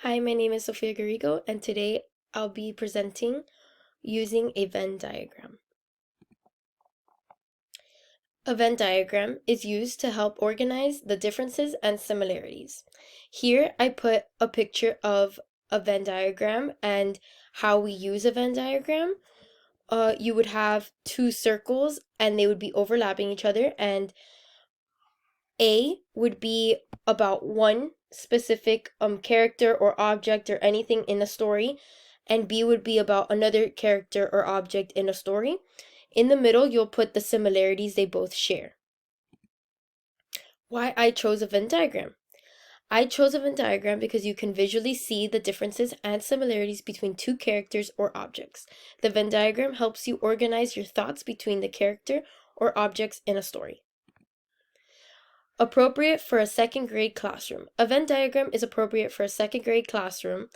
Hi, my name is Sofia Garrigo, and today I'll be presenting using a Venn diagram. A Venn diagram is used to help organize the differences and similarities. Here I put a picture of a Venn diagram and how we use a Venn diagram. You would have two circles and they would be overlapping each other, and A would be about one specific character or object or anything in a story, and B would be about another character or object in a story. In the middle, you'll put the similarities they both share. Why I chose a Venn diagram. I chose a Venn diagram because you can visually see the differences and similarities between two characters or objects. The Venn diagram helps you organize your thoughts between the character or objects in a story. Appropriate for a second grade classroom. A Venn diagram is appropriate for a second grade classroom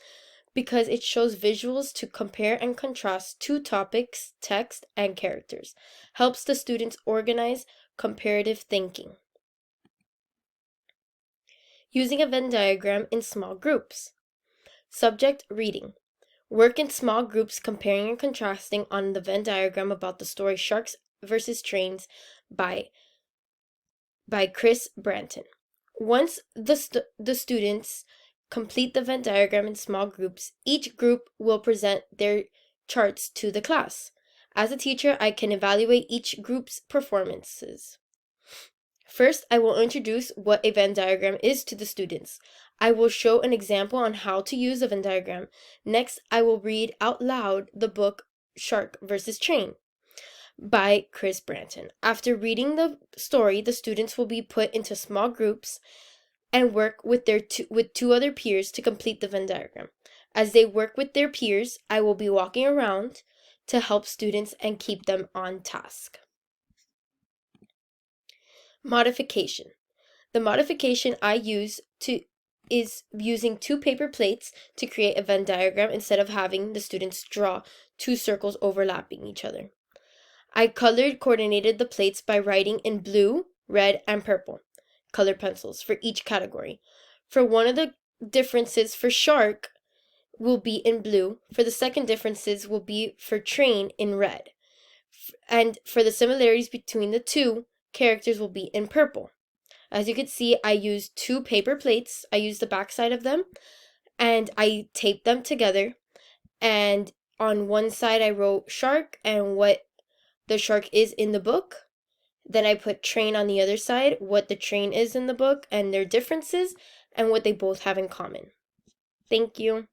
because it shows visuals to compare and contrast two topics, text, and characters. Helps the students organize comparative thinking. Using a Venn diagram in small groups. Subject: reading. Work in small groups comparing and contrasting on the Venn diagram about the story Sharks vs. Trains by Chris Branton. Once the students complete the Venn diagram in small groups, each group will present their charts to the class. As a teacher, I can evaluate each group's performances. First, I will introduce what a Venn diagram is to the students. I will show an example on how to use a Venn diagram. Next, I will read out loud the book Shark vs. Train by Chris Branton. After reading the story, the students will be put into small groups and work with two other peers to complete the Venn diagram. As they work with their peers, I will be walking around to help students and keep them on task. Modification. The modification I use is using two paper plates to create a Venn diagram instead of having the students draw two circles overlapping each other. I coordinated the plates by writing in blue, red, and purple colored pencils for each category. For one of the differences for shark will be in blue. For the second differences will be for train in red. And for the similarities between the two characters will be in purple. As you can see, I used two paper plates. I used the back side of them and I taped them together. And on one side I wrote shark and what the shark is in the book. Then I put train on the other side, what the train is in the book and their differences and what they both have in common. Thank you.